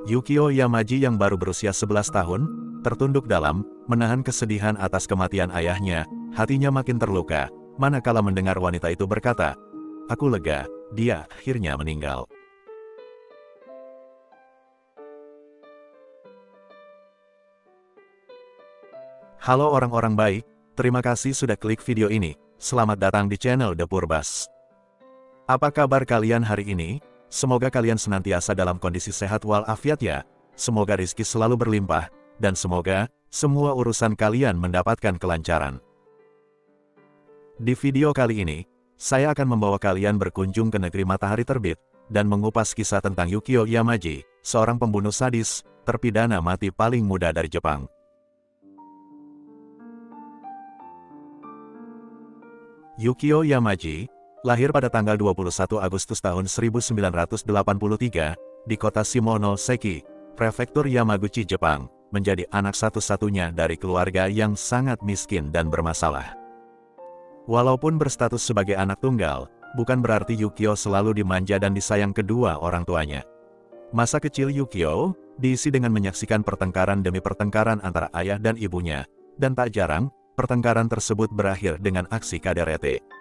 Yukio Yamaji yang baru berusia 11 tahun, tertunduk dalam, menahan kesedihan atas kematian ayahnya, hatinya makin terluka, manakala mendengar wanita itu berkata, "Aku lega, dia akhirnya meninggal." Halo orang-orang baik, terima kasih sudah klik video ini, selamat datang di channel The Purbas. Apa kabar kalian hari ini? Semoga kalian senantiasa dalam kondisi sehat walafiat ya, semoga rezeki selalu berlimpah, dan semoga semua urusan kalian mendapatkan kelancaran. Di video kali ini, saya akan membawa kalian berkunjung ke negeri matahari terbit, dan mengupas kisah tentang Yukio Yamaji, seorang pembunuh sadis, terpidana mati paling muda dari Jepang. Yukio Yamaji lahir pada tanggal 21 Agustus tahun 1983, di kota Shimonoseki, prefektur Yamaguchi, Jepang, menjadi anak satu-satunya dari keluarga yang sangat miskin dan bermasalah. Walaupun berstatus sebagai anak tunggal, bukan berarti Yukio selalu dimanja dan disayang kedua orang tuanya. Masa kecil Yukio diisi dengan menyaksikan pertengkaran demi pertengkaran antara ayah dan ibunya, dan tak jarang, pertengkaran tersebut berakhir dengan aksi KDRT.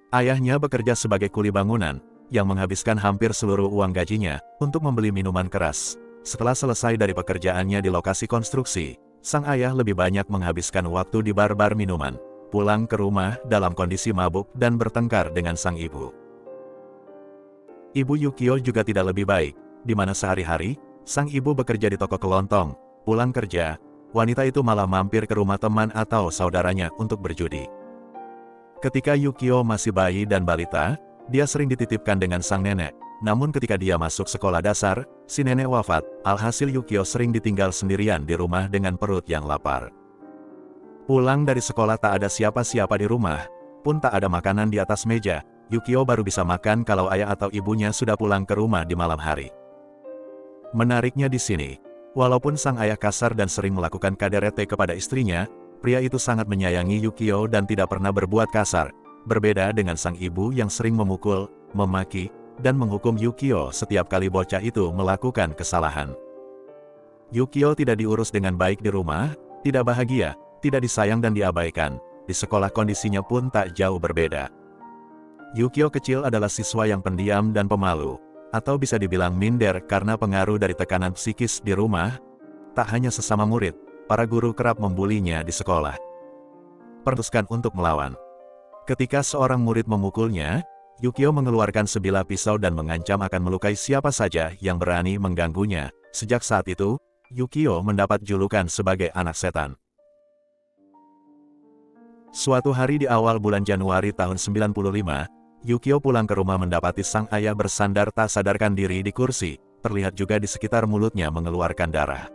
Ayahnya bekerja sebagai kuli bangunan, yang menghabiskan hampir seluruh uang gajinya untuk membeli minuman keras. Setelah selesai dari pekerjaannya di lokasi konstruksi, sang ayah lebih banyak menghabiskan waktu di bar-bar minuman, pulang ke rumah dalam kondisi mabuk dan bertengkar dengan sang ibu. Ibu Yukio juga tidak lebih baik, di mana sehari-hari, sang ibu bekerja di toko kelontong, pulang kerja, wanita itu malah mampir ke rumah teman atau saudaranya untuk berjudi. Ketika Yukio masih bayi dan balita, dia sering dititipkan dengan sang nenek. Namun ketika dia masuk sekolah dasar, si nenek wafat, alhasil Yukio sering ditinggal sendirian di rumah dengan perut yang lapar. Pulang dari sekolah tak ada siapa-siapa di rumah, pun tak ada makanan di atas meja, Yukio baru bisa makan kalau ayah atau ibunya sudah pulang ke rumah di malam hari. Menariknya di sini, walaupun sang ayah kasar dan sering melakukan KDRT kepada istrinya, pria itu sangat menyayangi Yukio dan tidak pernah berbuat kasar, berbeda dengan sang ibu yang sering memukul, memaki, dan menghukum Yukio setiap kali bocah itu melakukan kesalahan. Yukio tidak diurus dengan baik di rumah, tidak bahagia, tidak disayang dan diabaikan. Di sekolah kondisinya pun tak jauh berbeda. Yukio kecil adalah siswa yang pendiam dan pemalu, atau bisa dibilang minder karena pengaruh dari tekanan psikis di rumah. Tak hanya sesama murid, para guru kerap membulinya di sekolah. Memutuskan untuk melawan. Ketika seorang murid memukulnya, Yukio mengeluarkan sebilah pisau dan mengancam akan melukai siapa saja yang berani mengganggunya. Sejak saat itu, Yukio mendapat julukan sebagai anak setan. Suatu hari di awal bulan Januari tahun 95, Yukio pulang ke rumah mendapati sang ayah bersandar tak sadarkan diri di kursi, terlihat juga di sekitar mulutnya mengeluarkan darah.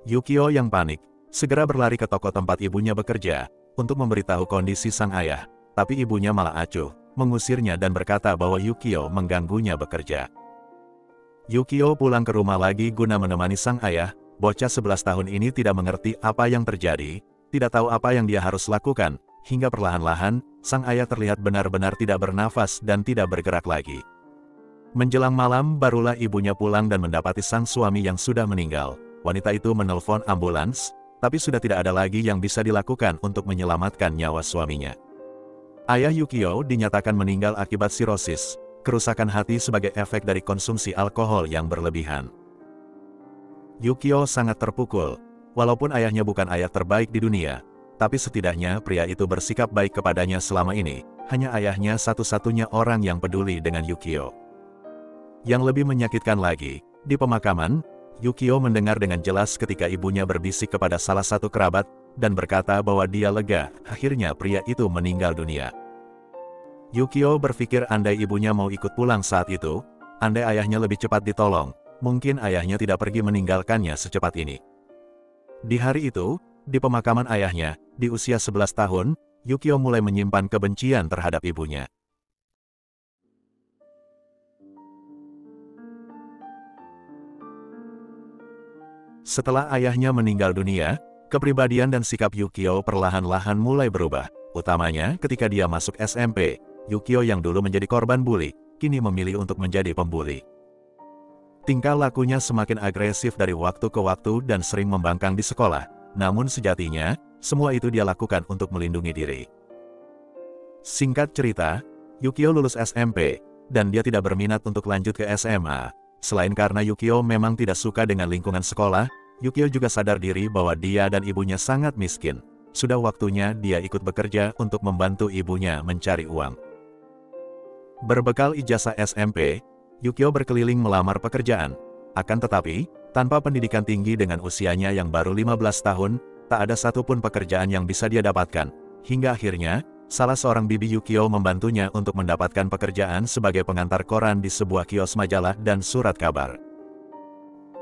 Yukio yang panik, segera berlari ke toko tempat ibunya bekerja, untuk memberitahu kondisi sang ayah, tapi ibunya malah acuh, mengusirnya dan berkata bahwa Yukio mengganggunya bekerja. Yukio pulang ke rumah lagi guna menemani sang ayah, bocah 11 tahun ini tidak mengerti apa yang terjadi, tidak tahu apa yang dia harus lakukan, hingga perlahan-lahan, sang ayah terlihat benar-benar tidak bernafas dan tidak bergerak lagi. Menjelang malam barulah ibunya pulang dan mendapati sang suami yang sudah meninggal. Wanita itu menelpon ambulans, tapi sudah tidak ada lagi yang bisa dilakukan untuk menyelamatkan nyawa suaminya. Ayah Yukio dinyatakan meninggal akibat sirosis, kerusakan hati sebagai efek dari konsumsi alkohol yang berlebihan. Yukio sangat terpukul, walaupun ayahnya bukan ayah terbaik di dunia, tapi setidaknya pria itu bersikap baik kepadanya selama ini, hanya ayahnya satu-satunya orang yang peduli dengan Yukio. Yang lebih menyakitkan lagi, di pemakaman, Yukio mendengar dengan jelas ketika ibunya berbisik kepada salah satu kerabat, dan berkata bahwa dia lega, akhirnya pria itu meninggal dunia. Yukio berpikir andai ibunya mau ikut pulang saat itu, andai ayahnya lebih cepat ditolong, mungkin ayahnya tidak pergi meninggalkannya secepat ini. Di hari itu, di pemakaman ayahnya, di usia 11 tahun, Yukio mulai menyimpan kebencian terhadap ibunya. Setelah ayahnya meninggal dunia, kepribadian dan sikap Yukio perlahan-lahan mulai berubah, utamanya ketika dia masuk SMP. Yukio yang dulu menjadi korban bully, kini memilih untuk menjadi pembuli. Tingkah lakunya semakin agresif dari waktu ke waktu dan sering membangkang di sekolah. Namun sejatinya, semua itu dia lakukan untuk melindungi diri. Singkat cerita, Yukio lulus SMP, dan dia tidak berminat untuk lanjut ke SMA. Selain karena Yukio memang tidak suka dengan lingkungan sekolah, Yukio juga sadar diri bahwa dia dan ibunya sangat miskin. Sudah waktunya dia ikut bekerja untuk membantu ibunya mencari uang. Berbekal ijazah SMP, Yukio berkeliling melamar pekerjaan. Akan tetapi, tanpa pendidikan tinggi dengan usianya yang baru 15 tahun, tak ada satupun pekerjaan yang bisa dia dapatkan. Hingga akhirnya, salah seorang bibi Yukio membantunya untuk mendapatkan pekerjaan sebagai pengantar koran di sebuah kios majalah dan surat kabar.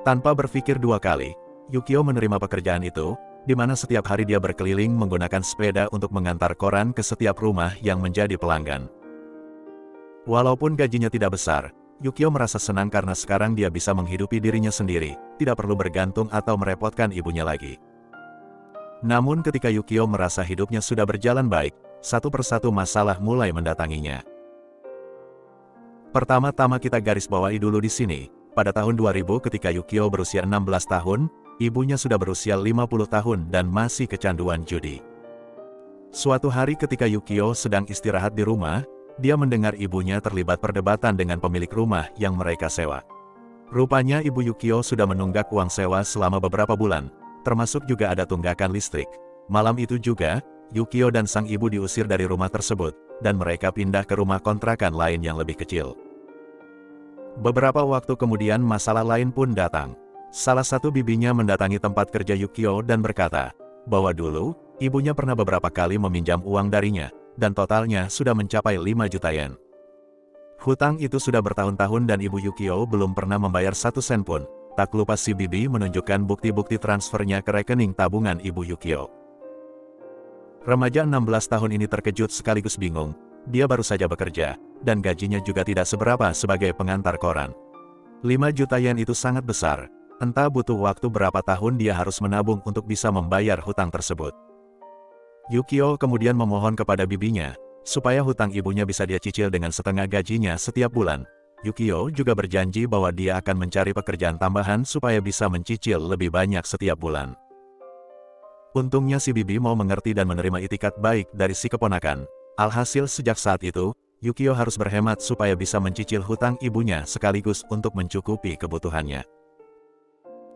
Tanpa berpikir dua kali, Yukio menerima pekerjaan itu, di mana setiap hari dia berkeliling menggunakan sepeda untuk mengantar koran ke setiap rumah yang menjadi pelanggan. Walaupun gajinya tidak besar, Yukio merasa senang karena sekarang dia bisa menghidupi dirinya sendiri, tidak perlu bergantung atau merepotkan ibunya lagi. Namun ketika Yukio merasa hidupnya sudah berjalan baik, satu persatu masalah mulai mendatanginya. Pertama-tama kita garis bawahi dulu di sini, pada tahun 2000 ketika Yukio berusia 16 tahun, ibunya sudah berusia 50 tahun dan masih kecanduan judi. Suatu hari ketika Yukio sedang istirahat di rumah, dia mendengar ibunya terlibat perdebatan dengan pemilik rumah yang mereka sewa. Rupanya ibu Yukio sudah menunggak uang sewa selama beberapa bulan, termasuk juga ada tunggakan listrik. Malam itu juga, Yukio dan sang ibu diusir dari rumah tersebut, dan mereka pindah ke rumah kontrakan lain yang lebih kecil. Beberapa waktu kemudian masalah lain pun datang. Salah satu bibinya mendatangi tempat kerja Yukio dan berkata, bahwa dulu, ibunya pernah beberapa kali meminjam uang darinya, dan totalnya sudah mencapai 5 juta yen. Hutang itu sudah bertahun-tahun dan ibu Yukio belum pernah membayar 1 sen pun. Tak lupa si bibi menunjukkan bukti-bukti transfernya ke rekening tabungan ibu Yukio. Remaja 16 tahun ini terkejut sekaligus bingung. Dia baru saja bekerja, dan gajinya juga tidak seberapa sebagai pengantar koran. 5 juta yen itu sangat besar. Entah butuh waktu berapa tahun dia harus menabung untuk bisa membayar hutang tersebut. Yukio kemudian memohon kepada bibinya, supaya hutang ibunya bisa dia cicil dengan setengah gajinya setiap bulan. Yukio juga berjanji bahwa dia akan mencari pekerjaan tambahan supaya bisa mencicil lebih banyak setiap bulan. Untungnya si bibi mau mengerti dan menerima itikat baik dari si keponakan. Alhasil sejak saat itu, Yukio harus berhemat supaya bisa mencicil hutang ibunya sekaligus untuk mencukupi kebutuhannya.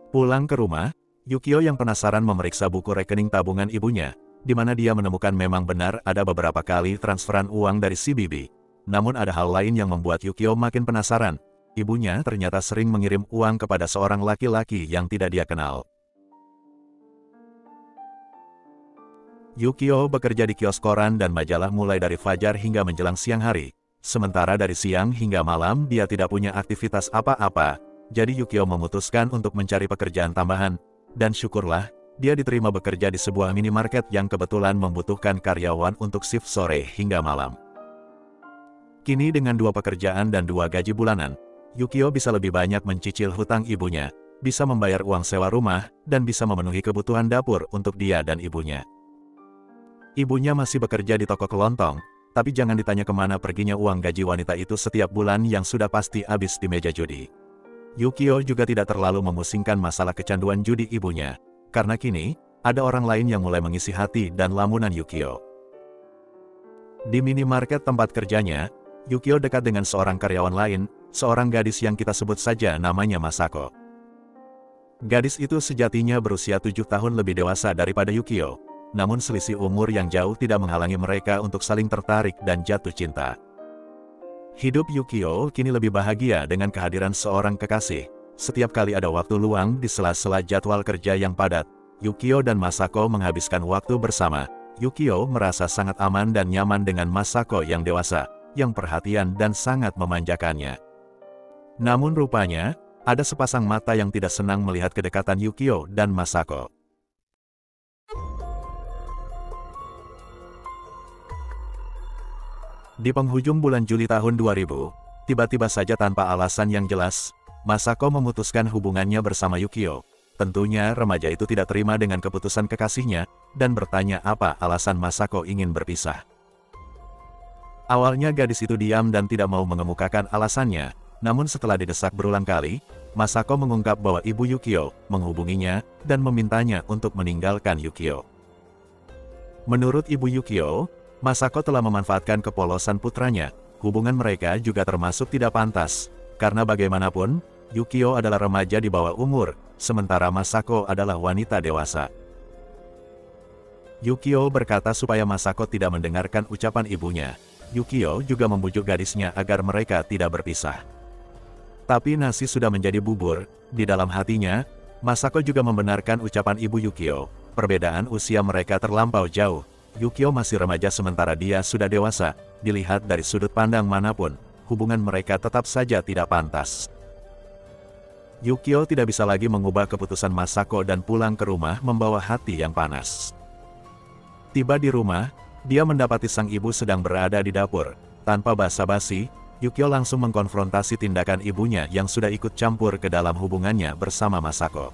Pulang ke rumah, Yukio yang penasaran memeriksa buku rekening tabungan ibunya, di mana dia menemukan memang benar ada beberapa kali transferan uang dari si bibi. Namun ada hal lain yang membuat Yukio makin penasaran. Ibunya ternyata sering mengirim uang kepada seorang laki-laki yang tidak dia kenal. Yukio bekerja di kios koran dan majalah mulai dari fajar hingga menjelang siang hari. Sementara dari siang hingga malam dia tidak punya aktivitas apa-apa. Jadi Yukio memutuskan untuk mencari pekerjaan tambahan. Dan syukurlah, dia diterima bekerja di sebuah minimarket yang kebetulan membutuhkan karyawan untuk shift sore hingga malam. Kini dengan 2 pekerjaan dan 2 gaji bulanan, Yukio bisa lebih banyak mencicil hutang ibunya, bisa membayar uang sewa rumah, dan bisa memenuhi kebutuhan dapur untuk dia dan ibunya. Ibunya masih bekerja di toko kelontong, tapi jangan ditanya kemana perginya uang gaji wanita itu setiap bulan yang sudah pasti habis di meja judi. Yukio juga tidak terlalu memusingkan masalah kecanduan judi ibunya, karena kini, ada orang lain yang mulai mengisi hati dan lamunan Yukio. Di minimarket tempat kerjanya, Yukio dekat dengan seorang karyawan lain, seorang gadis yang kita sebut saja namanya Masako. Gadis itu sejatinya berusia 7 tahun lebih dewasa daripada Yukio, namun selisih umur yang jauh tidak menghalangi mereka untuk saling tertarik dan jatuh cinta. Hidup Yukio kini lebih bahagia dengan kehadiran seorang kekasih. Setiap kali ada waktu luang di sela-sela jadwal kerja yang padat, Yukio dan Masako menghabiskan waktu bersama. Yukio merasa sangat aman dan nyaman dengan Masako yang dewasa, yang perhatian dan sangat memanjakannya. Namun rupanya, ada sepasang mata yang tidak senang melihat kedekatan Yukio dan Masako. Di penghujung bulan Juli tahun 2000, tiba-tiba saja tanpa alasan yang jelas, Masako memutuskan hubungannya bersama Yukio. Tentunya remaja itu tidak terima dengan keputusan kekasihnya, dan bertanya apa alasan Masako ingin berpisah. Awalnya gadis itu diam dan tidak mau mengemukakan alasannya, Namun setelah didesak berulang kali, Masako mengungkap bahwa ibu Yukio menghubunginya dan memintanya untuk meninggalkan Yukio. Menurut ibu Yukio, Masako telah memanfaatkan kepolosan putranya. Hubungan mereka juga termasuk tidak pantas, karena bagaimanapun, Yukio adalah remaja di bawah umur, sementara Masako adalah wanita dewasa. Yukio berkata supaya Masako tidak mendengarkan ucapan ibunya. Yukio juga membujuk gadisnya agar mereka tidak berpisah. Tapi nasi sudah menjadi bubur, di dalam hatinya, Masako juga membenarkan ucapan ibu Yukio. Perbedaan usia mereka terlampau jauh. Yukio masih remaja sementara dia sudah dewasa. Dilihat dari sudut pandang manapun, hubungan mereka tetap saja tidak pantas. Yukio tidak bisa lagi mengubah keputusan Masako dan pulang ke rumah membawa hati yang panas. Tiba di rumah, dia mendapati sang ibu sedang berada di dapur. Tanpa basa-basi, Yukio langsung mengkonfrontasi tindakan ibunya yang sudah ikut campur ke dalam hubungannya bersama Masako.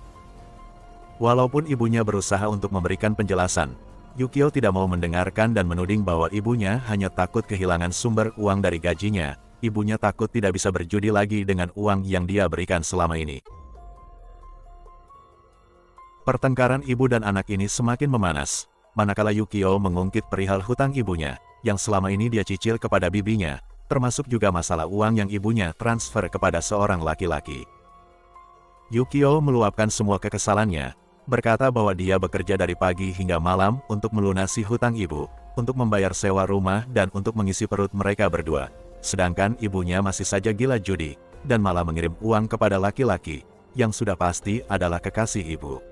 Walaupun ibunya berusaha untuk memberikan penjelasan, Yukio tidak mau mendengarkan dan menuding bahwa ibunya hanya takut kehilangan sumber uang dari gajinya. Ibunya takut tidak bisa berjudi lagi dengan uang yang dia berikan selama ini. Pertengkaran ibu dan anak ini semakin memanas, manakala Yukio mengungkit perihal hutang ibunya, yang selama ini dia cicil kepada bibinya, termasuk juga masalah uang yang ibunya transfer kepada seorang laki-laki. Yukio meluapkan semua kekesalannya, berkata bahwa dia bekerja dari pagi hingga malam untuk melunasi hutang ibu, untuk membayar sewa rumah dan untuk mengisi perut mereka berdua. Sedangkan ibunya masih saja gila judi, dan malah mengirim uang kepada laki-laki, yang sudah pasti adalah kekasih ibu.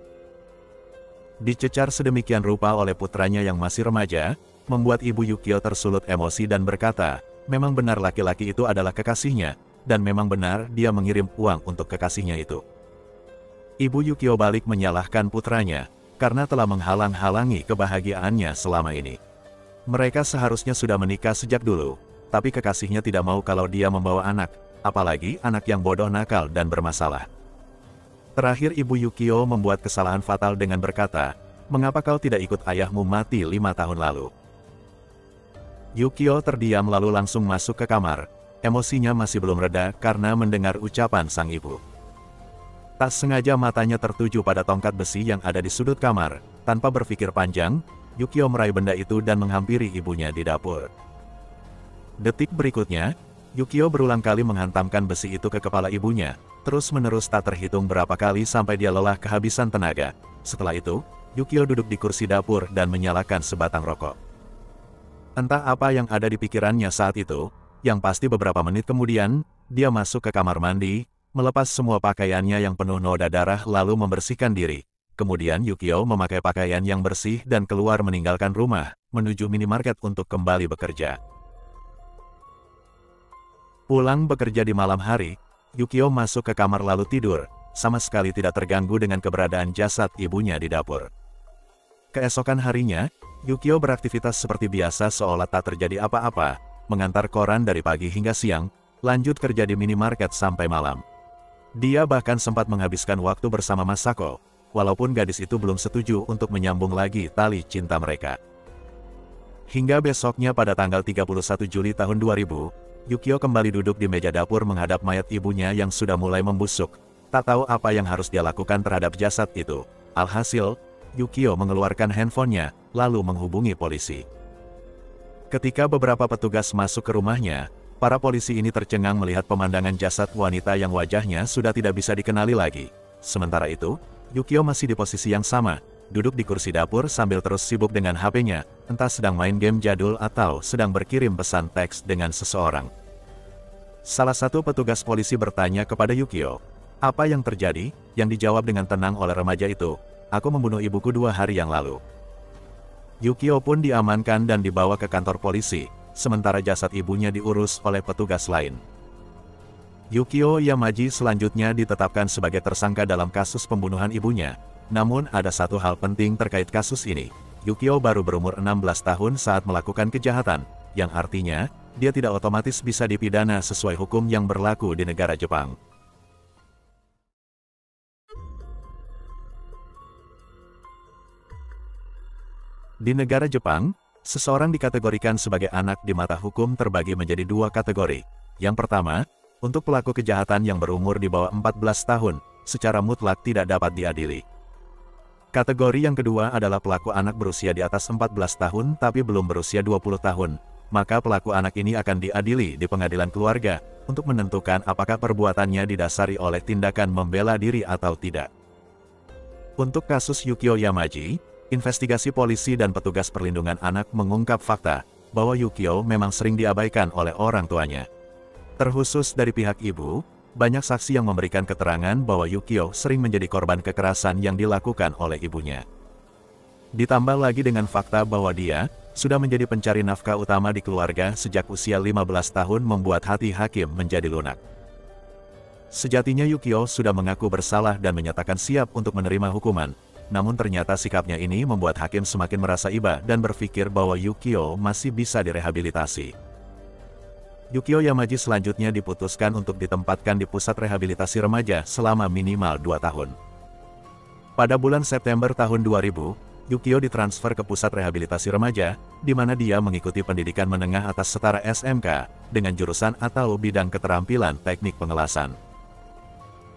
Dicecar sedemikian rupa oleh putranya yang masih remaja, membuat ibu Yukio tersulut emosi dan berkata, memang benar laki-laki itu adalah kekasihnya, dan memang benar dia mengirim uang untuk kekasihnya itu. Ibu Yukio balik menyalahkan putranya, karena telah menghalang-halangi kebahagiaannya selama ini. Mereka seharusnya sudah menikah sejak dulu, tapi kekasihnya tidak mau kalau dia membawa anak, apalagi anak yang bodoh, nakal, dan bermasalah. Terakhir ibu Yukio membuat kesalahan fatal dengan berkata, mengapa kau tidak ikut ayahmu mati 5 tahun lalu? Yukio terdiam lalu langsung masuk ke kamar. Emosinya masih belum reda karena mendengar ucapan sang ibu. Tak sengaja matanya tertuju pada tongkat besi yang ada di sudut kamar. Tanpa berpikir panjang, Yukio meraih benda itu dan menghampiri ibunya di dapur. Detik berikutnya, Yukio berulang kali menghantamkan besi itu ke kepala ibunya, terus-menerus tak terhitung berapa kali sampai dia lelah kehabisan tenaga. Setelah itu, Yukio duduk di kursi dapur dan menyalakan sebatang rokok. Entah apa yang ada di pikirannya saat itu, yang pasti beberapa menit kemudian, dia masuk ke kamar mandi, melepas semua pakaiannya yang penuh noda darah lalu membersihkan diri. Kemudian Yukio memakai pakaian yang bersih dan keluar meninggalkan rumah, menuju minimarket untuk kembali bekerja. Pulang bekerja di malam hari, Yukio masuk ke kamar lalu tidur, sama sekali tidak terganggu dengan keberadaan jasad ibunya di dapur. Keesokan harinya, Yukio beraktivitas seperti biasa seolah tak terjadi apa-apa, mengantar koran dari pagi hingga siang, lanjut kerja di minimarket sampai malam. Dia bahkan sempat menghabiskan waktu bersama Masako, walaupun gadis itu belum setuju untuk menyambung lagi tali cinta mereka. Hingga besoknya pada tanggal 31 Juli tahun 2000, Yukio kembali duduk di meja dapur menghadap mayat ibunya yang sudah mulai membusuk. Tak tahu apa yang harus dia lakukan terhadap jasad itu. Alhasil, Yukio mengeluarkan handphonenya, lalu menghubungi polisi. Ketika beberapa petugas masuk ke rumahnya, para polisi ini tercengang melihat pemandangan jasad wanita yang wajahnya sudah tidak bisa dikenali lagi. Sementara itu, Yukio masih di posisi yang sama, duduk di kursi dapur sambil terus sibuk dengan HP-nya, entah sedang main game jadul atau sedang berkirim pesan teks dengan seseorang. Salah satu petugas polisi bertanya kepada Yukio, "Apa yang terjadi?" Yang dijawab dengan tenang oleh remaja itu, "Aku membunuh ibuku 2 hari yang lalu." Yukio pun diamankan dan dibawa ke kantor polisi, sementara jasad ibunya diurus oleh petugas lain. Yukio Yamaji selanjutnya ditetapkan sebagai tersangka dalam kasus pembunuhan ibunya. Namun ada satu hal penting terkait kasus ini. Yukio baru berumur 16 tahun saat melakukan kejahatan, yang artinya, dia tidak otomatis bisa dipidana sesuai hukum yang berlaku di negara Jepang. Di negara Jepang, seseorang dikategorikan sebagai anak di mata hukum terbagi menjadi 2 kategori. Yang pertama, Untuk pelaku kejahatan yang berumur di bawah 14 tahun, secara mutlak tidak dapat diadili. Kategori yang kedua adalah pelaku anak berusia di atas 14 tahun tapi belum berusia 20 tahun. Maka pelaku anak ini akan diadili di pengadilan keluarga untuk menentukan apakah perbuatannya didasari oleh tindakan membela diri atau tidak. Untuk kasus Yukio Yamaji, investigasi polisi dan petugas perlindungan anak mengungkap fakta bahwa Yukio memang sering diabaikan oleh orang tuanya. Terkhusus dari pihak ibu, banyak saksi yang memberikan keterangan bahwa Yukio sering menjadi korban kekerasan yang dilakukan oleh ibunya. Ditambah lagi dengan fakta bahwa dia sudah menjadi pencari nafkah utama di keluarga sejak usia 15 tahun membuat hati hakim menjadi lunak. Sejatinya Yukio sudah mengaku bersalah dan menyatakan siap untuk menerima hukuman, namun ternyata sikapnya ini membuat hakim semakin merasa iba dan berpikir bahwa Yukio masih bisa direhabilitasi. Yukio Yamaji selanjutnya diputuskan untuk ditempatkan di pusat rehabilitasi remaja selama minimal 2 tahun. Pada bulan September tahun 2000, Yukio ditransfer ke pusat rehabilitasi remaja, di mana dia mengikuti pendidikan menengah atas setara SMK, dengan jurusan atau bidang keterampilan teknik pengelasan.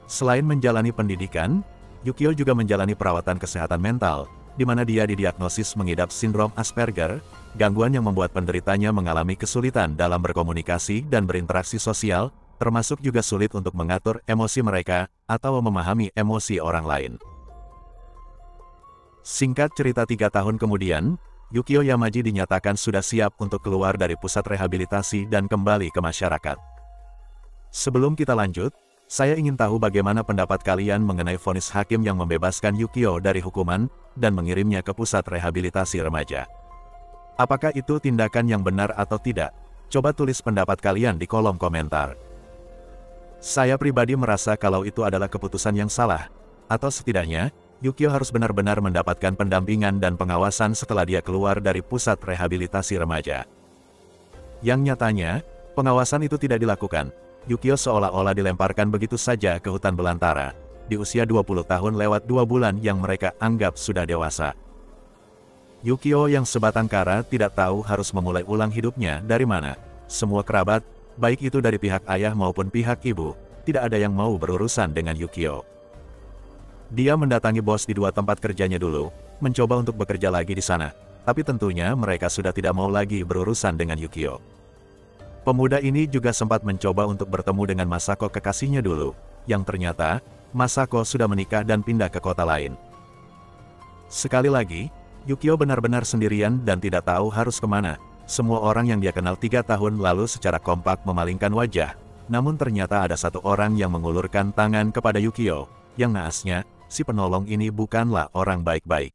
Selain menjalani pendidikan, Yukio juga menjalani perawatan kesehatan mental, di mana dia didiagnosis mengidap sindrom Asperger, gangguan yang membuat penderitanya mengalami kesulitan dalam berkomunikasi dan berinteraksi sosial, termasuk juga sulit untuk mengatur emosi mereka atau memahami emosi orang lain. Singkat cerita 3 tahun kemudian, Yukio Yamaji dinyatakan sudah siap untuk keluar dari pusat rehabilitasi dan kembali ke masyarakat. Sebelum kita lanjut, saya ingin tahu bagaimana pendapat kalian mengenai vonis hakim yang membebaskan Yukio dari hukuman dan mengirimnya ke pusat rehabilitasi remaja. Apakah itu tindakan yang benar atau tidak? Coba tulis pendapat kalian di kolom komentar. Saya pribadi merasa kalau itu adalah keputusan yang salah, atau setidaknya, Yukio harus benar-benar mendapatkan pendampingan dan pengawasan setelah dia keluar dari pusat rehabilitasi remaja. Yang nyatanya, pengawasan itu tidak dilakukan. Yukio seolah-olah dilemparkan begitu saja ke hutan belantara, di usia 20 tahun lewat 2 bulan yang mereka anggap sudah dewasa. Yukio yang sebatang kara tidak tahu harus memulai ulang hidupnya dari mana. Semua kerabat, baik itu dari pihak ayah maupun pihak ibu, tidak ada yang mau berurusan dengan Yukio. Dia mendatangi bos di 2 tempat kerjanya dulu, mencoba untuk bekerja lagi di sana, tapi tentunya mereka sudah tidak mau lagi berurusan dengan Yukio. Pemuda ini juga sempat mencoba untuk bertemu dengan Masako kekasihnya dulu, yang ternyata, Masako sudah menikah dan pindah ke kota lain. Sekali lagi, Yukio benar-benar sendirian dan tidak tahu harus kemana. Semua orang yang dia kenal 3 tahun lalu secara kompak memalingkan wajah, namun ternyata ada satu orang yang mengulurkan tangan kepada Yukio, yang naasnya, si penolong ini bukanlah orang baik-baik.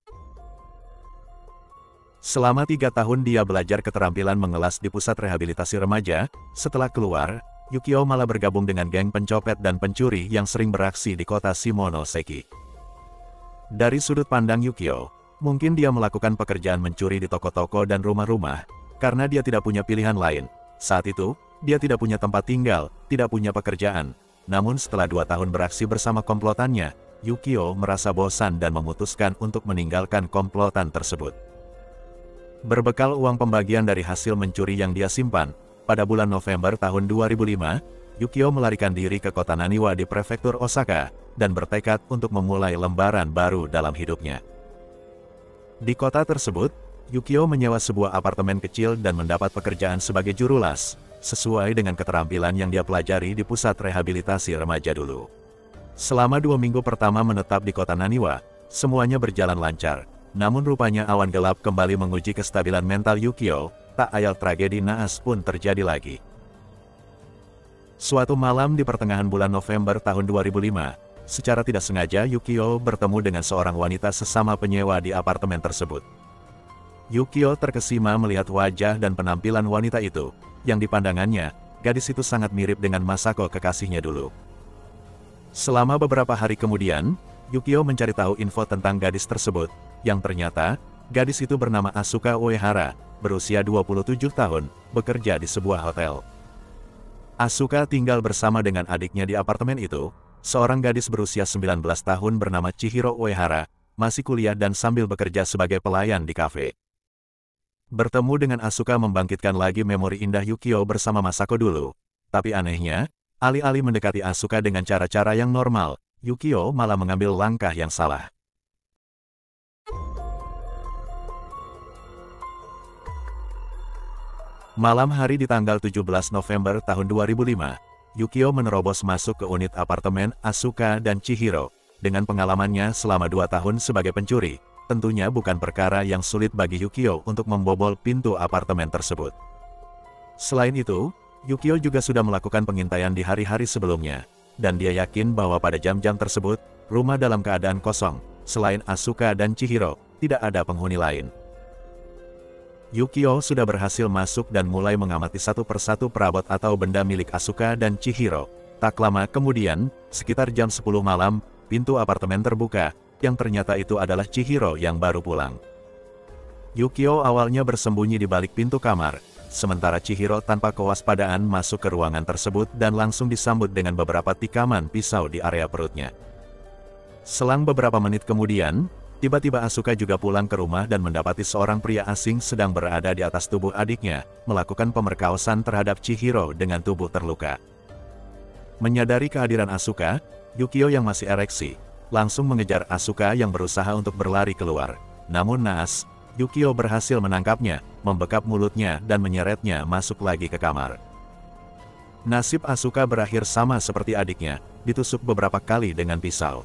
Selama 3 tahun dia belajar keterampilan mengelas di pusat rehabilitasi remaja. Setelah keluar, Yukio malah bergabung dengan geng pencopet dan pencuri yang sering beraksi di kota Shimonoseki. Dari sudut pandang Yukio, mungkin dia melakukan pekerjaan mencuri di toko-toko dan rumah-rumah, karena dia tidak punya pilihan lain. Saat itu, dia tidak punya tempat tinggal, tidak punya pekerjaan. Namun setelah 2 tahun beraksi bersama komplotannya, Yukio merasa bosan dan memutuskan untuk meninggalkan komplotan tersebut. Berbekal uang pembagian dari hasil mencuri yang dia simpan, pada bulan November tahun 2005, Yukio melarikan diri ke kota Naniwa di prefektur Osaka, dan bertekad untuk memulai lembaran baru dalam hidupnya. Di kota tersebut, Yukio menyewa sebuah apartemen kecil dan mendapat pekerjaan sebagai juru las, sesuai dengan keterampilan yang dia pelajari di pusat rehabilitasi remaja dulu. Selama 2 minggu pertama menetap di kota Naniwa, semuanya berjalan lancar. Namun rupanya awan gelap kembali menguji kestabilan mental Yukio, tak ayal tragedi naas pun terjadi lagi. Suatu malam di pertengahan bulan November tahun 2005, secara tidak sengaja Yukio bertemu dengan seorang wanita sesama penyewa di apartemen tersebut. Yukio terkesima melihat wajah dan penampilan wanita itu, yang dipandangannya, gadis itu sangat mirip dengan Masako kekasihnya dulu. Selama beberapa hari kemudian, Yukio mencari tahu info tentang gadis tersebut, yang ternyata, gadis itu bernama Asuka Uehara, berusia 27 tahun, bekerja di sebuah hotel. Asuka tinggal bersama dengan adiknya di apartemen itu. Seorang gadis berusia 19 tahun bernama Chihiro Uehara, masih kuliah dan sambil bekerja sebagai pelayan di kafe. Bertemu dengan Asuka membangkitkan lagi memori indah Yukio bersama Masako dulu. Tapi anehnya, Alih-alih mendekati Asuka dengan cara-cara yang normal, Yukio malah mengambil langkah yang salah. Malam hari di tanggal 17 November tahun 2005, Yukio menerobos masuk ke unit apartemen Asuka dan Chihiro. Dengan pengalamannya selama 2 tahun sebagai pencuri, tentunya bukan perkara yang sulit bagi Yukio untuk membobol pintu apartemen tersebut. Selain itu, Yukio juga sudah melakukan pengintaian di hari-hari sebelumnya, dan dia yakin bahwa pada jam-jam tersebut, rumah dalam keadaan kosong. Selain Asuka dan Chihiro, tidak ada penghuni lain. Yukio sudah berhasil masuk dan mulai mengamati satu persatu perabot atau benda milik Asuka dan Chihiro. Tak lama kemudian, sekitar jam 10 malam, pintu apartemen terbuka, yang ternyata itu adalah Chihiro yang baru pulang. Yukio awalnya bersembunyi di balik pintu kamar, sementara Chihiro tanpa kewaspadaan masuk ke ruangan tersebut dan langsung disambut dengan beberapa tikaman pisau di area perutnya. Selang beberapa menit kemudian, tiba-tiba Asuka juga pulang ke rumah dan mendapati seorang pria asing sedang berada di atas tubuh adiknya, melakukan pemerkosaan terhadap Chihiro dengan tubuh terluka. Menyadari kehadiran Asuka, Yukio yang masih ereksi, langsung mengejar Asuka yang berusaha untuk berlari keluar. Namun naas, Yukio berhasil menangkapnya, membekap mulutnya dan menyeretnya masuk lagi ke kamar. Nasib Asuka berakhir sama seperti adiknya, ditusuk beberapa kali dengan pisau.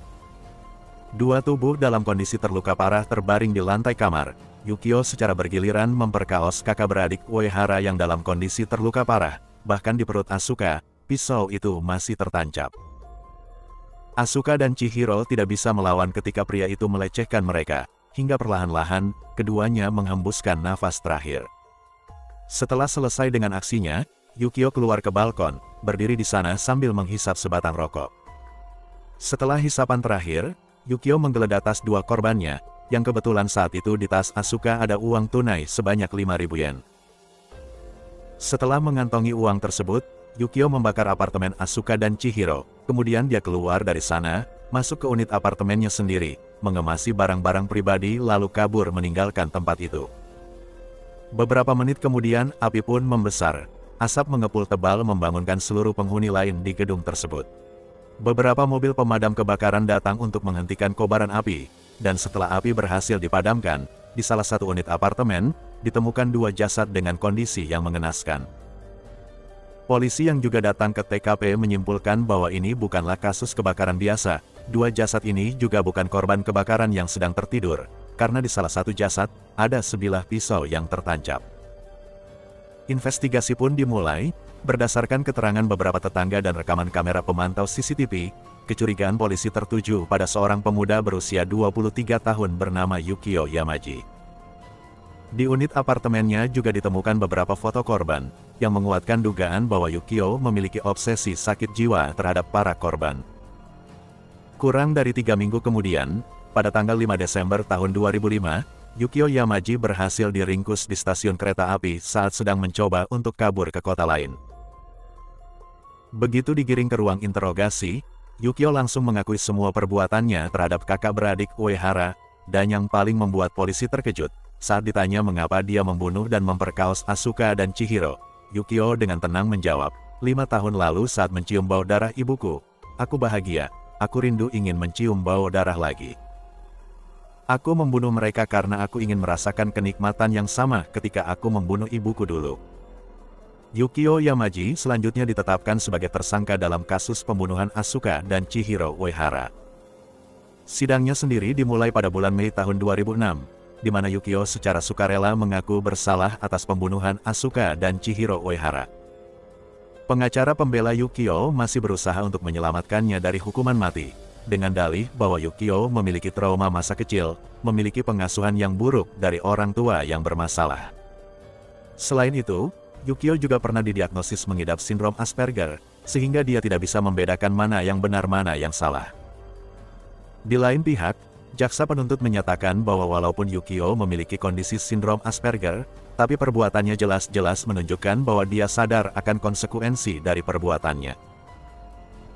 Dua tubuh dalam kondisi terluka parah terbaring di lantai kamar. Yukio secara bergiliran memperkaos kakak beradik Uehara yang dalam kondisi terluka parah, bahkan di perut Asuka, pisau itu masih tertancap. Asuka dan Chihiro tidak bisa melawan ketika pria itu melecehkan mereka, hingga perlahan-lahan, keduanya menghembuskan nafas terakhir. Setelah selesai dengan aksinya, Yukio keluar ke balkon, berdiri di sana sambil menghisap sebatang rokok. Setelah hisapan terakhir, Yukio menggeledah tas dua korbannya, yang kebetulan saat itu di tas Asuka ada uang tunai sebanyak 5.000 yen. Setelah mengantongi uang tersebut, Yukio membakar apartemen Asuka dan Chihiro, kemudian dia keluar dari sana, masuk ke unit apartemennya sendiri, mengemasi barang-barang pribadi lalu kabur meninggalkan tempat itu. Beberapa menit kemudian, api pun membesar. Asap mengepul tebal membangunkan seluruh penghuni lain di gedung tersebut. Beberapa mobil pemadam kebakaran datang untuk menghentikan kobaran api, dan setelah api berhasil dipadamkan, di salah satu unit apartemen, ditemukan dua jasad dengan kondisi yang mengenaskan. Polisi yang juga datang ke TKP menyimpulkan bahwa ini bukanlah kasus kebakaran biasa. Dua jasad ini juga bukan korban kebakaran yang sedang tertidur, karena di salah satu jasad, ada sebilah pisau yang tertancap. Investigasi pun dimulai, berdasarkan keterangan beberapa tetangga dan rekaman kamera pemantau CCTV, kecurigaan polisi tertuju pada seorang pemuda berusia 23 tahun bernama Yukio Yamaji. Di unit apartemennya juga ditemukan beberapa foto korban, yang menguatkan dugaan bahwa Yukio memiliki obsesi sakit jiwa terhadap para korban. Kurang dari 3 minggu kemudian, pada tanggal 5 Desember tahun 2005, Yukio Yamaji berhasil diringkus di stasiun kereta api saat sedang mencoba untuk kabur ke kota lain. Begitu digiring ke ruang interogasi, Yukio langsung mengakui semua perbuatannya terhadap kakak beradik Uehara, dan yang paling membuat polisi terkejut, saat ditanya mengapa dia membunuh dan memperkaos Asuka dan Chihiro, Yukio dengan tenang menjawab, 5 tahun lalu saat mencium bau darah ibuku, aku bahagia, aku rindu ingin mencium bau darah lagi. Aku membunuh mereka karena aku ingin merasakan kenikmatan yang sama ketika aku membunuh ibuku dulu. Yukio Yamaji selanjutnya ditetapkan sebagai tersangka dalam kasus pembunuhan Asuka dan Chihiro Uehara. Sidangnya sendiri dimulai pada bulan Mei tahun 2006, di mana Yukio secara sukarela mengaku bersalah atas pembunuhan Asuka dan Chihiro Uehara. Pengacara pembela Yukio masih berusaha untuk menyelamatkannya dari hukuman mati, dengan dalih bahwa Yukio memiliki trauma masa kecil, memiliki pengasuhan yang buruk dari orang tua yang bermasalah. Selain itu, Yukio juga pernah didiagnosis mengidap sindrom Asperger, sehingga dia tidak bisa membedakan mana yang benar mana yang salah. Di lain pihak, jaksa penuntut menyatakan bahwa walaupun Yukio memiliki kondisi sindrom Asperger, tapi perbuatannya jelas-jelas menunjukkan bahwa dia sadar akan konsekuensi dari perbuatannya.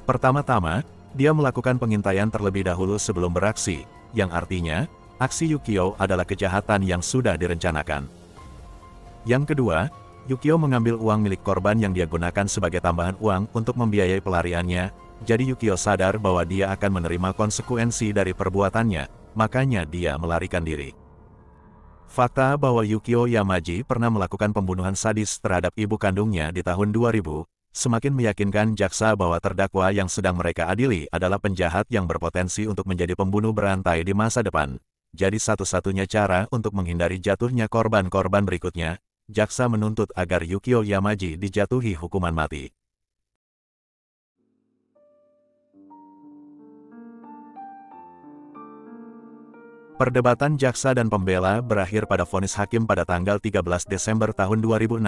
Pertama-tama, dia melakukan pengintaian terlebih dahulu sebelum beraksi, yang artinya, aksi Yukio adalah kejahatan yang sudah direncanakan. Yang kedua, Yukio mengambil uang milik korban yang dia gunakan sebagai tambahan uang untuk membiayai pelariannya, jadi Yukio sadar bahwa dia akan menerima konsekuensi dari perbuatannya, makanya dia melarikan diri. Fakta bahwa Yukio Yamaji pernah melakukan pembunuhan sadis terhadap ibu kandungnya di tahun 2000, semakin meyakinkan jaksa bahwa terdakwa yang sedang mereka adili adalah penjahat yang berpotensi untuk menjadi pembunuh berantai di masa depan. Jadi satu-satunya cara untuk menghindari jatuhnya korban-korban berikutnya, jaksa menuntut agar Yukio Yamaji dijatuhi hukuman mati. Perdebatan jaksa dan pembela berakhir pada vonis hakim pada tanggal 13 Desember tahun 2006.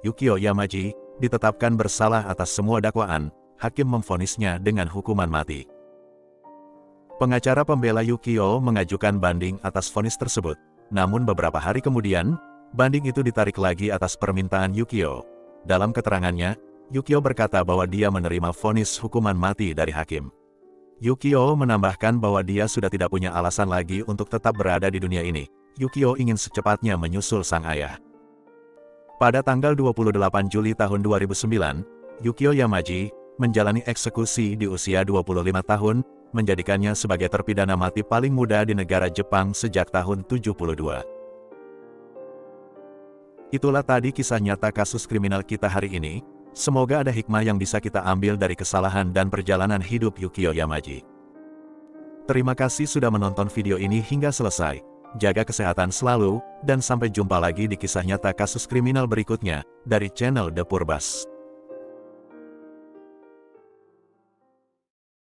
Yukio Yamaji ditetapkan bersalah atas semua dakwaan. Hakim memvonisnya dengan hukuman mati. Pengacara pembela Yukio mengajukan banding atas vonis tersebut. Namun beberapa hari kemudian, banding itu ditarik lagi atas permintaan Yukio. Dalam keterangannya, Yukio berkata bahwa dia menerima vonis hukuman mati dari hakim. Yukio menambahkan bahwa dia sudah tidak punya alasan lagi untuk tetap berada di dunia ini. Yukio ingin secepatnya menyusul sang ayah. Pada tanggal 28 Juli tahun 2009, Yukio Yamaji menjalani eksekusi di usia 25 tahun, menjadikannya sebagai terpidana mati paling muda di negara Jepang sejak tahun 72. Itulah tadi kisah nyata kasus kriminal kita hari ini. Semoga ada hikmah yang bisa kita ambil dari kesalahan dan perjalanan hidup Yukio Yamaji. Terima kasih sudah menonton video ini hingga selesai. Jaga kesehatan selalu, dan sampai jumpa lagi di kisah nyata kasus kriminal berikutnya, dari channel The Purbas.